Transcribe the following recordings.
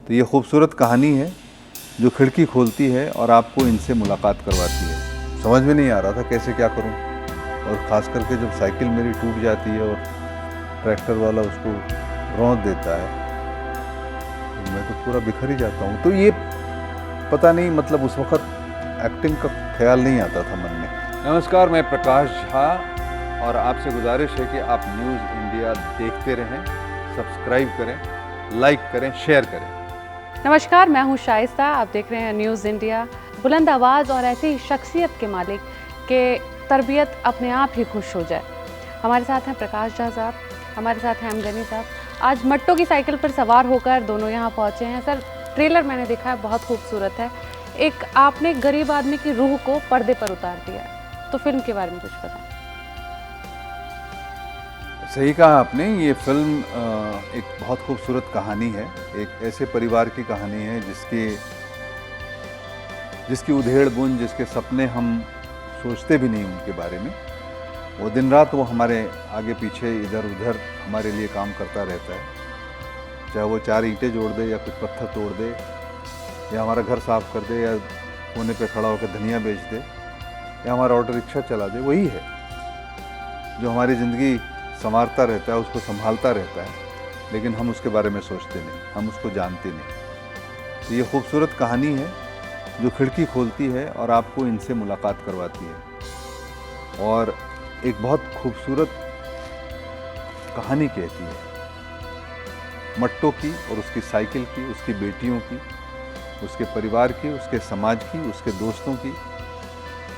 तो ये खूबसूरत कहानी है जो खिड़की खोलती है और आपको इनसे मुलाकात करवाती है। समझ में नहीं आ रहा था कैसे क्या करूं, और ख़ास करके जब साइकिल मेरी टूट जाती है और ट्रैक्टर वाला उसको रौंद देता है तो मैं तो पूरा बिखर ही जाता हूं। तो ये पता नहीं, मतलब उस वक्त एक्टिंग का ख्याल नहीं आता था मन में। नमस्कार, मैं प्रकाश झा और आपसे गुजारिश है कि आप न्यूज़ इंडिया देखते रहें, सब्सक्राइब करें, लाइक करें, शेयर करें। नमस्कार, मैं हूं शाइस्ता। आप देख रहे हैं न्यूज़ इंडिया। बुलंद आवाज़ और ऐसी शख्सियत के मालिक के तरबियत अपने आप ही खुश हो जाए। हमारे साथ हैं प्रकाश झा साहब, हमारे साथ हैं अमगनी साहब। आज मट्टो की साइकिल पर सवार होकर दोनों यहाँ पहुँचे हैं। सर, ट्रेलर मैंने देखा है, बहुत खूबसूरत है। एक आपने गरीब आदमी की रूह को पर्दे पर उतार दिया है, तो फिल्म के बारे में कुछ बताएं। सही कहा आपने, ये फिल्म एक बहुत खूबसूरत कहानी है। एक ऐसे परिवार की कहानी है जिसकी उधेड़ बुन, जिसके सपने हम सोचते भी नहीं उनके बारे में। वो दिन रात वो हमारे आगे पीछे इधर उधर हमारे लिए काम करता रहता है, चाहे वो 4 ईंटें जोड़ दे या कुछ पत्थर तोड़ दे या हमारा घर साफ कर दे या कोने पे खड़ा होकर धनिया बेच दे या हमारा ऑटो रिक्शा चला दे। वही है जो हमारी ज़िंदगी संवारता रहता है, उसको संभालता रहता है, लेकिन हम उसके बारे में सोचते नहीं, हम उसको जानते नहीं। तो ये खूबसूरत कहानी है जो खिड़की खोलती है और आपको इनसे मुलाकात करवाती है और एक बहुत खूबसूरत कहानी कहती है मट्टो की और उसकी साइकिल की, उसकी बेटियों की, उसके परिवार की, उसके समाज की, उसके दोस्तों की,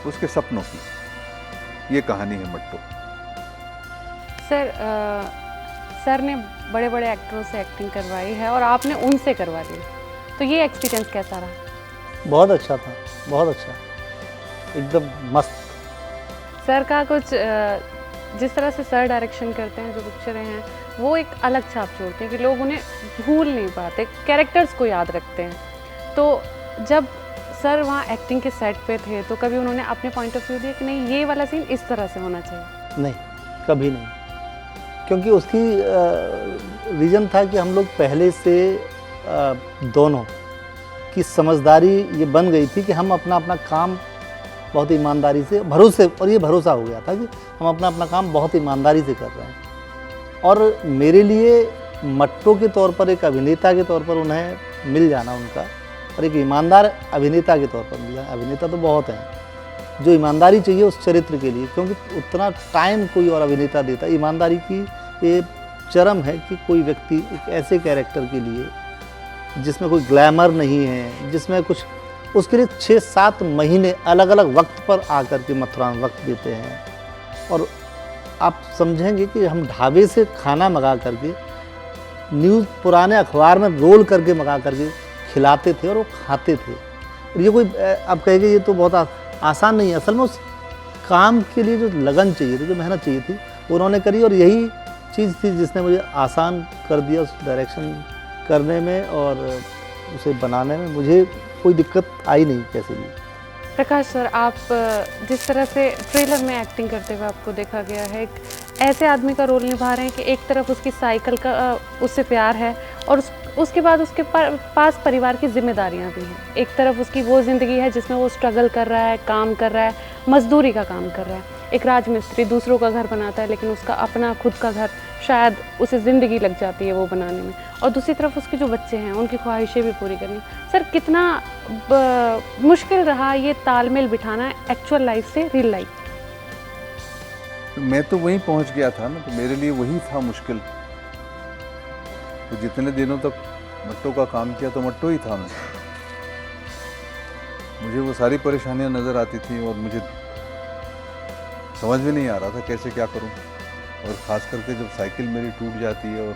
उसके सपनों की। ये कहानी है मट्टो। सर ने बड़े बड़े एक्टरों से एक्टिंग करवाई है और आपने उनसे करवा ली, तो ये एक्सपीरियंस कैसा रहा? बहुत अच्छा था, बहुत अच्छा, एकदम मस्त। सर का कुछ जिस तरह से सर डायरेक्शन करते हैं, जो पिक्चरें हैं वो एक अलग छाप छोड़ती हैं कि लोग उन्हें भूल नहीं पाते, कैरेक्टर्स को याद रखते हैं। तो जब सर वहाँ एक्टिंग के सेट पे थे तो कभी उन्होंने अपने पॉइंट ऑफ व्यू दिया कि नहीं, ये वाला सीन इस तरह से होना चाहिए? नहीं, कभी नहीं, क्योंकि उसकी रीज़न था कि हम लोग पहले से दोनों की समझदारी ये बन गई थी कि हम अपना अपना काम बहुत ईमानदारी से, भरोसे, और ये भरोसा हो गया था कि हम अपना अपना काम बहुत ईमानदारी से कर रहे हैं। और मेरे लिए मट्टो के तौर पर, एक अभिनेता के तौर पर उन्हें मिल जाना उनका, और एक ईमानदार अभिनेता के तौर पर मिल जाना, अभिनेता तो बहुत हैं जो ईमानदारी चाहिए उस चरित्र के लिए, क्योंकि उतना टाइम कोई और अभिनेता देता। ईमानदारी की ये चरम है कि कोई व्यक्ति एक ऐसे कैरेक्टर के लिए जिसमें कोई ग्लैमर नहीं है, जिसमें कुछ, उसके लिए 6-7 महीने अलग अलग वक्त पर आकर के मथुरा में वक्त देते हैं। और आप समझेंगे कि हम ढाबे से खाना मंगा करके, न्यूज़ पुराने अखबार में रोल करके मंगा करके खिलाते थे और वो खाते थे। और ये कोई, आप कहेंगे ये तो बहुत आसान नहीं है। असल में उस काम के लिए जो लगन चाहिए थी, जो मेहनत चाहिए थी, उन्होंने करी, और यही चीज़ थी जिसने मुझे आसान कर दिया उस डायरेक्शन करने में और उसे बनाने में। मुझे कोई दिक्कत आई नहीं कैसे भी। प्रकाश सर, आप जिस तरह से ट्रेलर में एक्टिंग करते हुए आपको देखा गया है, एक ऐसे आदमी का रोल निभा रहे हैं कि एक तरफ उसकी साइकिल का उससे प्यार है और उसके बाद उसके पास परिवार की जिम्मेदारियां भी हैं। एक तरफ उसकी वो ज़िंदगी है जिसमें वो स्ट्रगल कर रहा है, काम कर रहा है, मजदूरी का काम कर रहा है। एक राजमिस्त्री दूसरों का घर बनाता है, लेकिन उसका अपना खुद का घर शायद उसे ज़िंदगी लग जाती है वो बनाने में। और दूसरी तरफ उसके जो बच्चे हैं, उनकी ख्वाहिशें भी पूरी करनी। सर, कितना मुश्किल रहा ये तालमेल बिठाना एक्चुअल लाइफ से रियल लाइफ? मैं तो वहीं पहुंच गया था ना, तो मेरे लिए वही था मुश्किल। तो जितने दिनों तक मट्टो का काम किया तो मट्टो ही था मैं। मुझे वो सारी परेशानियां नज़र आती थी और मुझे समझ में नहीं आ रहा था कैसे क्या करूं। और ख़ास करके जब साइकिल मेरी टूट जाती है और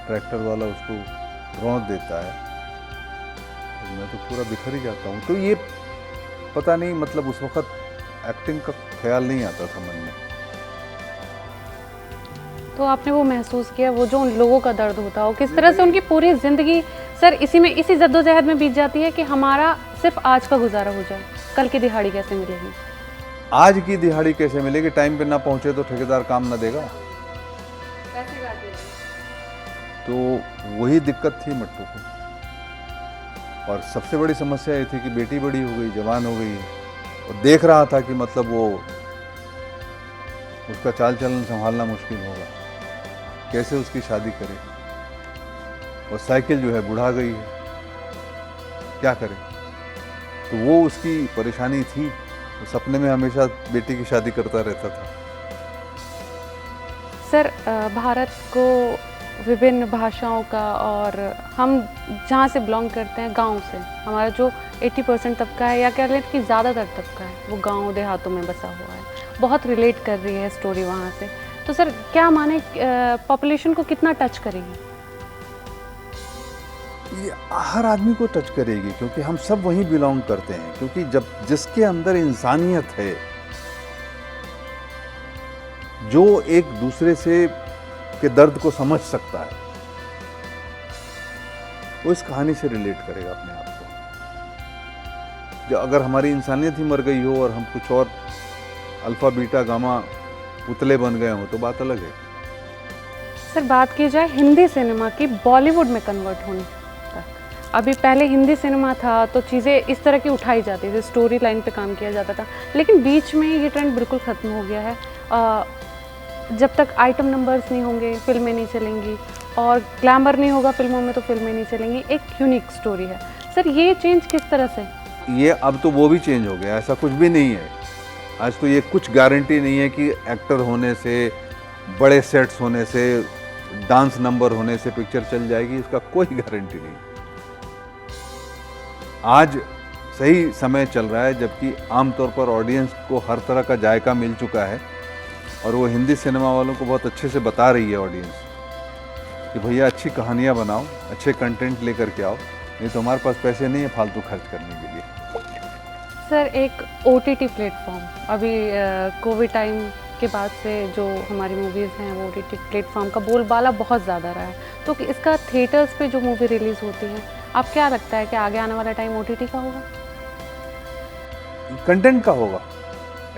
ट्रैक्टर वाला उसको रौंद देता है तो मैं तो पूरा बिखर ही जाता हूं। तो ये पता नहीं, मतलब उस वक्त एक्टिंग का ख्याल नहीं आता था मन में। तो आपने वो महसूस किया, वो जो उन लोगों का दर्द होता हो, किस तरह से उनकी पूरी ज़िंदगी सर इसी जद्दोजहद में बीत जाती है कि हमारा सिर्फ आज का गुजारा हो जाए, कल की दिहाड़ी कैसे मिलेगी? आज की दिहाड़ी कैसे मिलेगी? टाइम पे ना पहुंचे तो ठेकेदार काम ना देगा। पैसे काट देंगे। तो वही दिक्कत थी मट्टू को। और सबसे बड़ी समस्या ये थी कि बेटी बड़ी हो गई, जवान हो गई है, और देख रहा था कि मतलब वो उसका चाल चलन संभालना मुश्किल होगा, कैसे उसकी शादी करे, और साइकिल जो है बुढ़ा गई है, क्या करे। तो वो उसकी परेशानी थी। वो सपने में हमेशा बेटी की शादी करता रहता था। सर भारत को विभिन्न भाषाओं का, और हम जहाँ से बिलोंग करते हैं गांव से, हमारा जो 80% तबका है, या कह लें कि ज़्यादातर तबका है, वो गांव देहातों में बसा हुआ है। बहुत रिलेट कर रही है स्टोरी वहाँ से। तो सर क्या माने पॉपुलेशन को कितना टच करेगी? ये हर आदमी को टच करेगी, क्योंकि हम सब वहीं बिलोंग करते हैं। क्योंकि जब जिसके अंदर इंसानियत है, जो एक दूसरे से के दर्द को समझ सकता है, वो इस कहानी से रिलेट करेगा अपने आप को। जो अगर हमारी इंसानियत ही मर गई हो और हम कुछ और अल्फा बीटा गामा पुतले बन गए हो, तो बात अलग है। सर बात की जाए हिंदी सिनेमा की बॉलीवुड में कन्वर्ट होने तक, अभी पहले हिंदी सिनेमा था तो चीज़ें इस तरह की उठाई जाती थी, स्टोरी लाइन पे काम किया जाता था, लेकिन बीच में ये ट्रेंड बिल्कुल ख़त्म हो गया है। जब तक आइटम नंबर्स नहीं होंगे फिल्में नहीं चलेंगी, और ग्लैमर नहीं होगा फिल्मों में तो फिल्में नहीं चलेंगी। एक यूनिक स्टोरी है। सर ये चेंज किस तरह से? ये अब तो वो भी चेंज हो गया, ऐसा कुछ भी नहीं है। आज तो ये कुछ गारंटी नहीं है कि एक्टर होने से, बड़े सेट्स होने से, डांस नंबर होने से पिक्चर चल जाएगी, इसका कोई गारंटी नहीं। आज सही समय चल रहा है, जबकि आमतौर पर ऑडियंस को हर तरह का जायका मिल चुका है, और वो हिंदी सिनेमा वालों को बहुत अच्छे से बता रही है ऑडियंस कि भैया अच्छी कहानियाँ बनाओ, अच्छे कंटेंट लेकर के आओ, नहीं तो हमारे पास पैसे नहीं है फालतू खर्च करने के लिए। सर एक OTT प्लेटफॉर्म, अभी कोविड टाइम के बाद से जो हमारी मूवीज़ हैं वो OTT प्लेटफॉर्म का बोलबाला बहुत ज़्यादा रहा है, तो इसका थिएटर्स पे जो मूवी रिलीज़ होती है, आप क्या लगता है कि आगे आने वाला टाइम OTT का होगा? कंटेंट का होगा,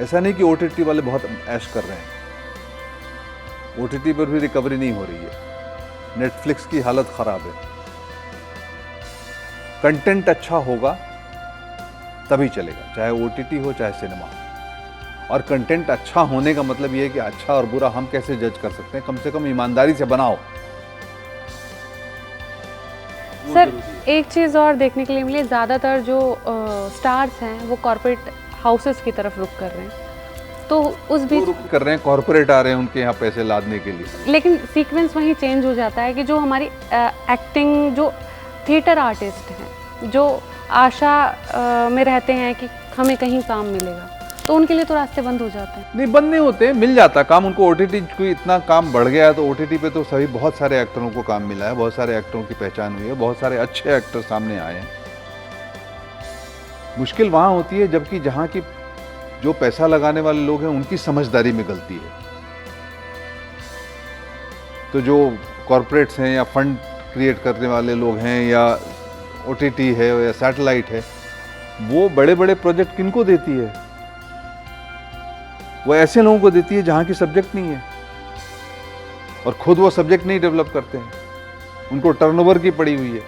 ऐसा नहीं कि OTT वाले बहुत ऐश कर रहे हैं। OTT पर भी रिकवरी नहीं हो रही है, नेटफ्लिक्स की हालत ख़राब है। कंटेंट अच्छा होगा तभी चलेगा, चाहे OTT हो चाहे सिनेमा हो। और कंटेंट अच्छा होने का मतलब ये है कि अच्छा और बुरा हम कैसे जज कर सकते हैं, कम से कम ईमानदारी से बनाओ। सर एक चीज़ और देखने के लिए मिली, ज़्यादातर जो स्टार्स हैं वो कॉर्पोरेट हाउसेस की तरफ रुख कर रहे हैं, तो उस बीच रुख कर रहे हैं, कॉर्पोरेट आ रहे हैं उनके यहाँ पैसे लादने के लिए। लेकिन सीक्वेंस वहीं चेंज हो जाता है कि जो हमारी एक्टिंग, जो थिएटर आर्टिस्ट हैं, जो आशा में रहते हैं कि हमें कहीं काम मिलेगा, तो उनके लिए तो रास्ते बंद हो जाते हैं। नहीं, बंद नहीं होते, मिल जाता काम उनको। OTT को इतना काम बढ़ गया है, तो OTT पे तो सभी बहुत सारे एक्टरों को काम मिला है, बहुत सारे एक्टरों की पहचान हुई है, बहुत सारे अच्छे एक्टर सामने आए हैं। मुश्किल वहाँ होती है जबकि जहाँ की जो पैसा लगाने वाले लोग हैं उनकी समझदारी में गलती है। तो जो कॉर्पोरेट्स हैं या फंड क्रिएट करने वाले लोग हैं, या OTT है या सैटेलाइट है, वो बड़े बड़े प्रोजेक्ट किनको देती है? वो ऐसे लोगों को देती है जहाँ की सब्जेक्ट नहीं है, और खुद वो सब्जेक्ट नहीं डेवलप करते हैं, उनको टर्नओवर की पड़ी हुई है।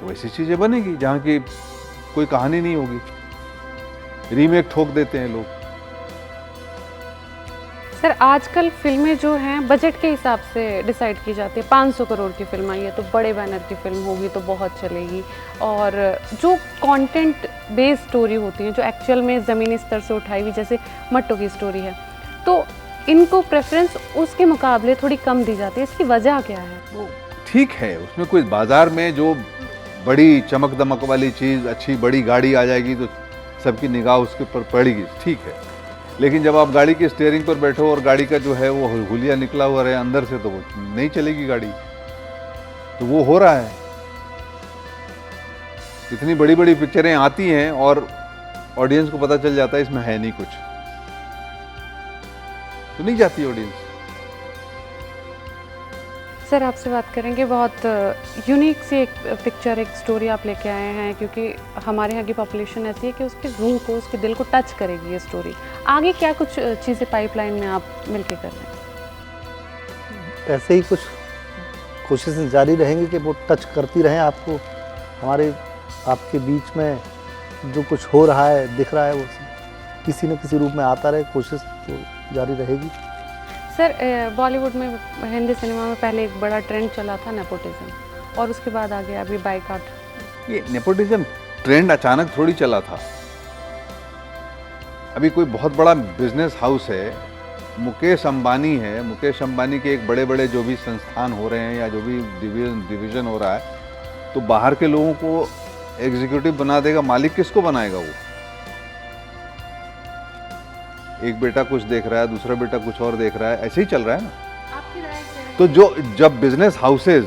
तो ऐसी चीजें बनेगी जहाँ की कोई कहानी नहीं होगी, रीमेक ठोक देते हैं लोग। सर आजकल फिल्में जो हैं बजट के हिसाब से डिसाइड की जाती है। 500 करोड़ की फिल्म आई है तो बड़े बैनर की फिल्म होगी तो बहुत चलेगी, और जो कंटेंट बेस्ड स्टोरी होती है, जो एक्चुअल में ज़मीनी स्तर से उठाई हुई, जैसे मट्टो की स्टोरी है, तो इनको प्रेफरेंस उसके मुकाबले थोड़ी कम दी जाती है। इसकी वजह क्या है? वो ठीक है, उसमें कोई बाजार में जो बड़ी चमक दमक वाली चीज़, अच्छी बड़ी गाड़ी आ जाएगी तो सबकी निगाह उसके ऊपर पड़ेगी, ठीक है। लेकिन जब आप गाड़ी की स्टीयरिंग पर बैठो और गाड़ी का जो है वो हुलिया निकला हुआ रहे अंदर से, तो वो नहीं चलेगी गाड़ी। तो वो हो रहा है, इतनी बड़ी बड़ी पिक्चरें आती हैं और ऑडियंस को पता चल जाता है इसमें है नहीं कुछ, तो नहीं जाती ऑडियंस। सर आपसे बात करेंगे, बहुत यूनिक सी एक पिक्चर, एक स्टोरी आप लेके आए हैं, क्योंकि हमारे यहाँ की पॉपुलेशन ऐसी है कि उसके रूह को, उसके दिल को टच करेगी ये स्टोरी। आगे क्या कुछ चीज़ें पाइपलाइन में आप मिलके कर रहे हैं? ऐसे ही कुछ कोशिशें जारी रहेंगी कि वो टच करती रहें आपको, हमारे आपके बीच में जो कुछ हो रहा है, दिख रहा है, वो किसी न किसी रूप में आता रहे, कोशिश तो जारी रहेगी। सर बॉलीवुड में, हिंदी सिनेमा में पहले एक बड़ा ट्रेंड चला था नेपोटिज्म, और उसके बाद आ गया अभी बाइकआउट। ये नेपोटिज्म ट्रेंड अचानक थोड़ी चला था। अभी कोई बहुत बड़ा बिजनेस हाउस है, मुकेश अंबानी है, मुकेश अंबानी के एक बड़े बड़े जो भी संस्थान हो रहे हैं या जो भी डिवीज़न हो रहा है, तो बाहर के लोगों को एग्जीक्यूटिव बना देगा, मालिक किसको बनाएगा वो? एक बेटा कुछ देख रहा है, दूसरा बेटा कुछ और देख रहा है, ऐसे ही चल रहा है ना। आपकी राय क्या है? तो जब बिजनेस हाउसेज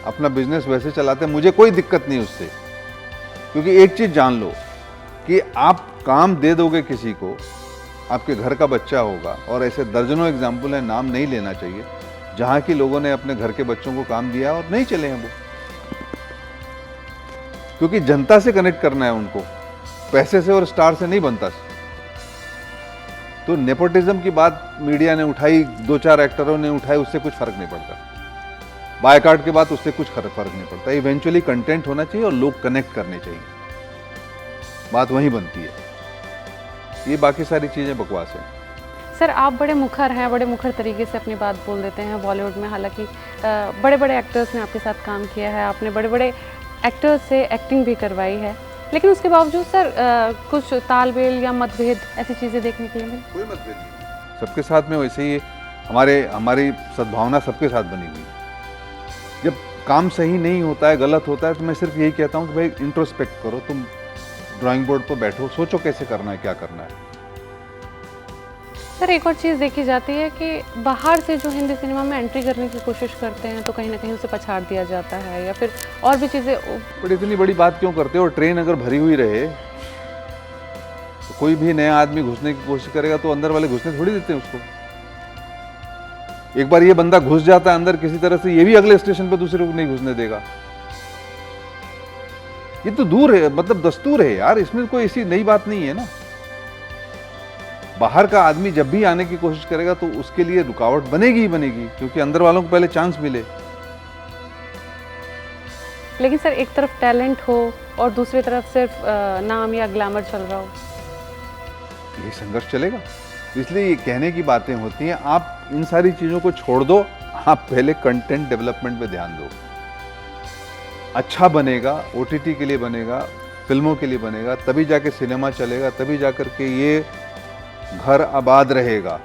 अपना बिजनेस वैसे चलाते हैं, मुझे कोई दिक्कत नहीं उससे, क्योंकि एक चीज़ जान लो कि आप काम दे दोगे किसी को, आपके घर का बच्चा होगा, और ऐसे दर्जनों एग्जाम्पल है, नाम नहीं लेना चाहिए, जहाँ की लोगों ने अपने घर के बच्चों को काम दिया और नहीं चले हैं वो, क्योंकि जनता से कनेक्ट करना है उनको, पैसे से और स्टार से नहीं बनता। तो नेपोटिज्म की बात मीडिया ने उठाई, 2-4 एक्टरों ने उठाई, उससे कुछ फर्क नहीं पड़ता। बायकाट के बाद उससे कुछ फर्क नहीं पड़ता। इवेंचुअली कंटेंट होना चाहिए और लोग कनेक्ट करने चाहिए, बात वहीं बनती है। ये बाकी सारी चीज़ें बकवास हैं। सर आप बड़े मुखर हैं, बड़े मुखर तरीके से अपनी बात बोल देते हैं बॉलीवुड में। हालांकि बड़े बड़े एक्टर्स ने आपके साथ काम किया है, आपने बड़े बड़े एक्टर्स से एक्टिंग भी करवाई है, लेकिन उसके बावजूद सर कुछ तालमेल या मतभेद ऐसी चीज़ें देखने के लिए मिली? कोई मतभेद नहीं, सबके साथ में वैसे ही हमारी सद्भावना सबके साथ बनी हुई है। जब काम सही नहीं होता है, गलत होता है, तो मैं सिर्फ यही कहता हूँ कि भाई इंट्रोस्पेक्ट करो, तुम ड्राइंग बोर्ड पर बैठो, सोचो कैसे करना है, क्या करना है। सर एक और चीज़ देखी जाती है कि बाहर से जो हिंदी सिनेमा में एंट्री करने की कोशिश करते हैं तो कहीं ना कहीं उसे पछाड़ दिया जाता है, या फिर और भी चीज़ें। बट इतनी बड़ी बात क्यों करते हो? ट्रेन अगर भरी हुई रहे तो कोई भी नया आदमी घुसने की कोशिश करेगा तो अंदर वाले घुसने थोड़ी देते हैं उसको। एक बार ये बंदा घुस जाता है अंदर किसी तरह से, ये भी अगले स्टेशन पर दूसरे को नहीं घुसने देगा। ये तो दूर है, मतलब दस्तूर है यार, इसमें कोई ऐसी नई बात नहीं है ना। बाहर का आदमी जब भी आने की कोशिश करेगा तो उसके लिए रुकावट बनेगी ही बनेगी, क्योंकि अंदर वालों को पहले चांस मिले। लेकिन सर एक तरफ टैलेंट हो और दूसरी तरफ सिर्फ नाम या ग्लैमर चल रहा हो, ये संघर्ष चलेगा। इसलिए ये कहने की बातें होती हैं, आप इन सारी चीज़ों को छोड़ दो, आप पहले कंटेंट डेवलपमेंट पे ध्यान दो। अच्छा बनेगा, OTT के लिए बनेगा, फिल्मों के लिए बनेगा, तभी जाके सिनेमा चलेगा, तभी जाकर के ये घर आबाद रहेगा।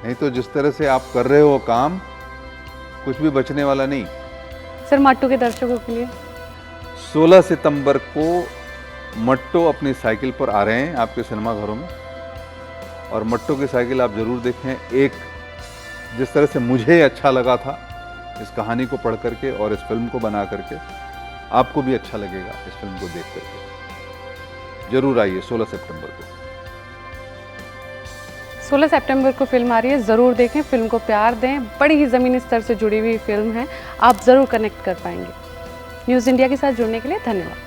नहीं तो जिस तरह से आप कर रहे हो काम, कुछ भी बचने वाला नहीं। सर मट्टू के दर्शकों के लिए 16 सितंबर को मट्टो अपनी साइकिल पर आ रहे हैं आपके सिनेमाघरों में, और मट्टो की साइकिल आप ज़रूर देखें। एक जिस तरह से मुझे अच्छा लगा था इस कहानी को पढ़ करके और इस फिल्म को बना करके, आपको भी अच्छा लगेगा इस फिल्म को देख करके। जरूर आइए 16 सितंबर को। 16 सितंबर को फिल्म आ रही है, ज़रूर देखें, फिल्म को प्यार दें। बड़ी ही ज़मीनी स्तर से जुड़ी हुई फिल्म है, आप ज़रूर कनेक्ट कर पाएंगे। न्यूज़ इंडिया के साथ जुड़ने के लिए धन्यवाद।